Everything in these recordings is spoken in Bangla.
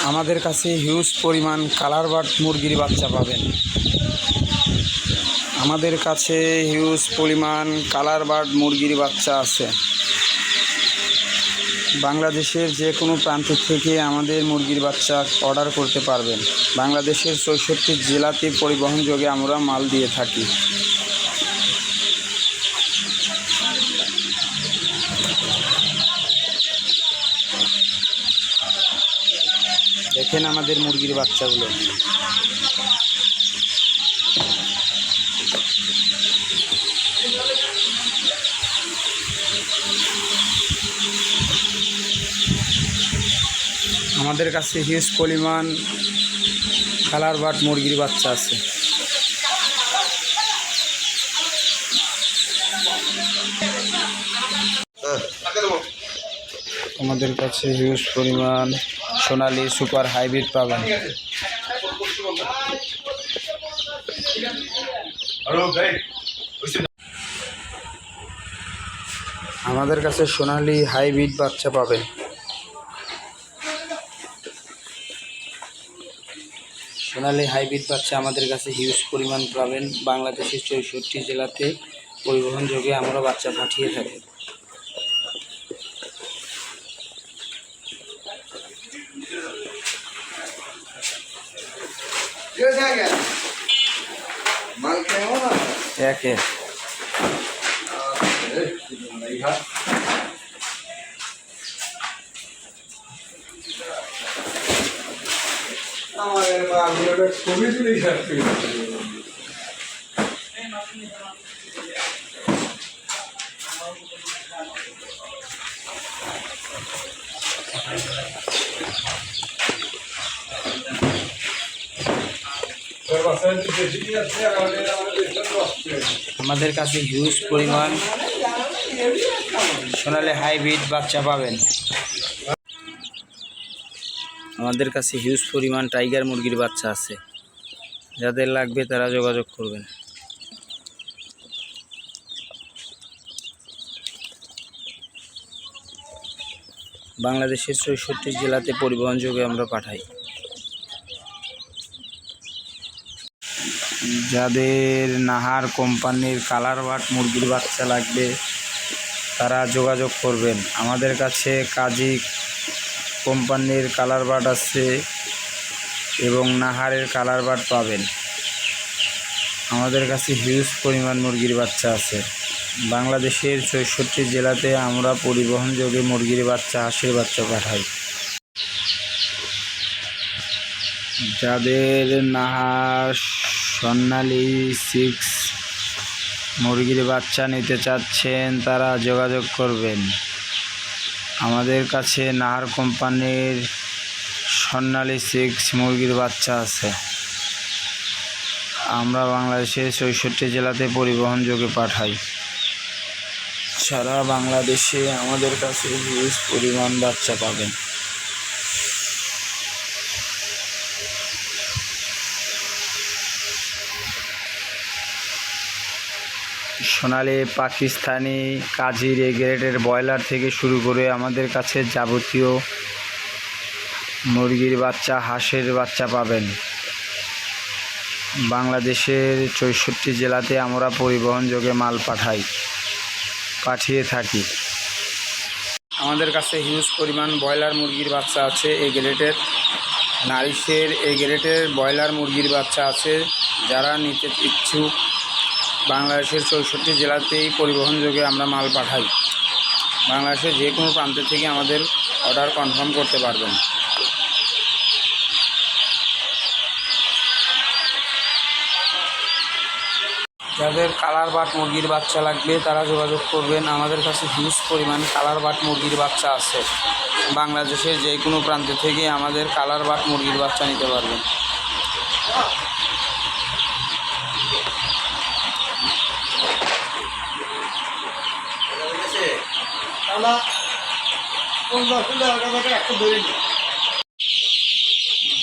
আমাদের কাছে হিউজ পরিমাণ কালার বার্ড মুরগির বাচ্চা পাবেন। আমাদের কাছে হিউজ পরিমাণ কালার বার্ড মুরগির বাচ্চা আছে। বাংলাদেশের যে কোনো প্রান্ত থেকে আমাদের মুরগির বাচ্চা অর্ডার করতে পারবেন। বাংলাদেশের ৬৪ জেলাতে পরিবহনযোগে আমরা মাল দিয়ে থাকি। দেখেন আমাদের মুরগির বাচ্চাগুলো। আমাদের কাছে হিউজ পরিমাণ কালার বার্ড মুরগির বাচ্চা আছে। আমাদের কাছে হিউজ পরিমাণ সোনালী সুপার হাইব্রিড পাবেন। আমাদের কাছে সোনালী হাইব্রিড বাচ্চা পাবেন। সোনালী হাইব্রিড বাচ্চা আমাদের কাছে হিউজ পরিমাণ পাবেন। বাংলাদেশের ৬৪ জেলাতে পরিবহনযোগে আমরা বাচ্চা পাঠিয়ে থাকি। একে আমাদের কাছে হিউজ পরিমাণ সোনালী হাইব্রিড বাচ্চা পাবেন। আমাদের কাছে হিউজ পরিমাণ টাইগার মুরগির বাচ্চা আছে। যাদের লাগবে তারা যোগাযোগ করবেন। বাংলাদেশের ৬৪ জেলাতে পরিবহনযোগে আমরা পাঠাই। যাদের নাহার কোম্পানির কালার বার্ড মুরগির বাচ্চা লাগবে তারা যোগাযোগ করবেন। আমাদের কাছে কাজী কোম্পানির কালার বার্ড আছে এবং নাহারের কালার বার্ড পাবেন। আমাদের কাছে হিউজ পরিমাণ মুরগির বাচ্চা আছে। বাংলাদেশের ৬৪ জেলাতে আমরা পরিবহনযোগে মুরগির বাচ্চা, হাঁসের বাচ্চা পাঠাই। যাদের নাহার সোনালী 6 মুরগির বাচ্চা নিতে চাচ্ছেন তারা যোগাযোগ করবেন। আমাদের কাছে নাহার কোম্পানির সোনালী 6 মুরগির বাচ্চা আছে। আমরা বাংলাদেশের ৬৪ জেলাতে পরিবহনযোগে পাঠাই। সারা বাংলাদেশে আমাদের কাছে হিউজ পরিমাণ বাচ্চা পাবেন। সোনালী পাকিস্তানি কাজীর এ গ্রেডের ব্রয়লার থেকে শুরু করে আমাদের কাছে যাবতীয় মুরগির বাচ্চা, হাঁসের বাচ্চা পাবেন। বাংলাদেশের ৬৪ জেলাতে আমরা পরিবহনযোগে মাল পাঠিয়ে থাকি। আমাদের কাছে হিউজ পরিমাণ ব্রয়লার মুরগির বাচ্চা আছে। এ গ্রেডের নারিশের এ গ্রেডের ব্রয়লার মুরগির বাচ্চা আছে। যারা নিতে ইচ্ছুক বাংলাদেশের ৬৪ জেলাতেই পরিবহনযোগে আমরা মাল পাঠাই। বাংলাদেশের যে কোনো প্রান্ত থেকে আমাদের অর্ডার কনফার্ম করতে পারবেন। যাদের কালার বার্ড মুরগির বাচ্চা লাগবে তারা যোগাযোগ করবেন। আমাদের কাছে হিউজ পরিমাণ কালার বার্ড মুরগির বাচ্চা আছে। বাংলাদেশের যে কোনো প্রান্ত থেকে আমাদের কালার বার্ড মুরগির বাচ্চা নিতে পারবেন।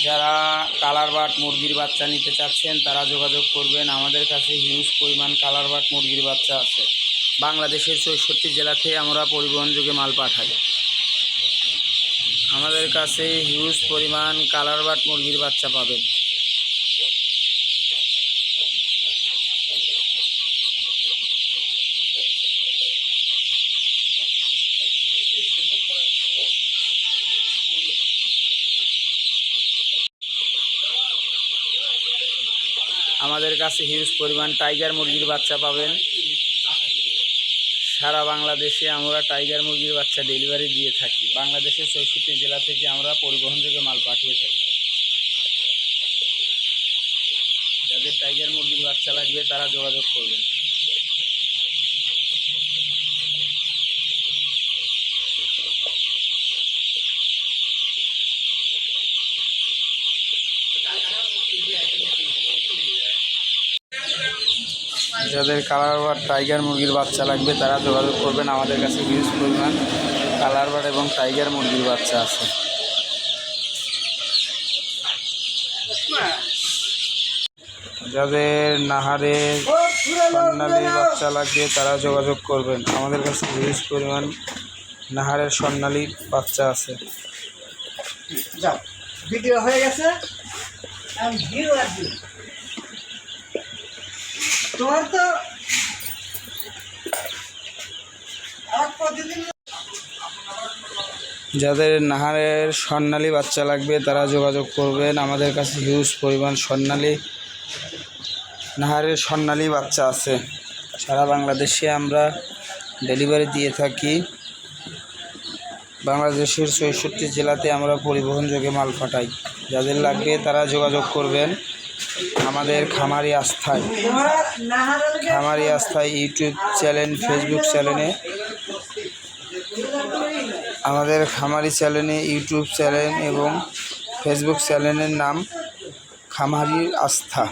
যারা কালার বার্ড মুরগির বাচ্চা নিতে চাচ্ছেন তারা যোগাযোগ করবেন। আমাদের কাছে হিউজ পরিমাণ কালার বার্ড মুরগির বাচ্চা আছে। বাংলাদেশের ৬৪ জেলাতে আমরা পরিবহনযোগে মাল পাঠাই। আমাদের কাছে হিউজ পরিমাণ কালার বাট মুরগির বাচ্চা পাবেন। আমাদের কাছে হিউজ পরিমাণ টাইগার মুরগির বাচ্চা পাবেন। সারা বাংলাদেশে আমরা টাইগার মুরগির বাচ্চা ডেলিভারি দিয়ে থাকি। বাংলাদেশের ৬৪ জেলা থেকে আমরা পরিবহনযোগে মাল পাঠিয়ে থাকি। যাদের টাইগার মুরগির বাচ্চা লাগবে তারা যোগাযোগ করবেন। যাদের কালার বাট টাইগার মুরগির বাচ্চা লাগবে তারা যোগাযোগ করবেন। আমাদের কাছে হিউজ পরিমাণ কালার বাট এবং টাইগার মুরগির বাচ্চা আছে। যাদের নাহারের স্বর্ণালীর বাচ্চা লাগবে তারা যোগাযোগ করবেন। আমাদের কাছে হিউজ পরিমাণ নাহারের স্বর্ণালীর বাচ্চা আছে। যাও, ভিডিও হয়ে গেছে। তোমার তো যাদের নাহারের স্বর্ণালী বাচ্চা লাগবে তারা যোগাযোগ করবেন। আমাদের কাছে হিউজ পরিমাণ নাহারের স্বর্ণালী বাচ্চা আছে। সারা বাংলাদেশে আমরা ডেলিভারি দিয়ে থাকি। বাংলাদেশের ৬৪ জেলাতে আমরা পরিবহনযোগে মাল পাঠাই। যাদের লাগবে তারা যোগাযোগ করবেন। আমাদের খামারি আস্থায় ইউটিউব চ্যানেল, ফেসবুক চ্যানেলে, আমাদের খামারি চ্যানেলে, ইউটিউব চ্যানেল এবং ফেসবুক চ্যানেলের নাম খামারি আস্থা।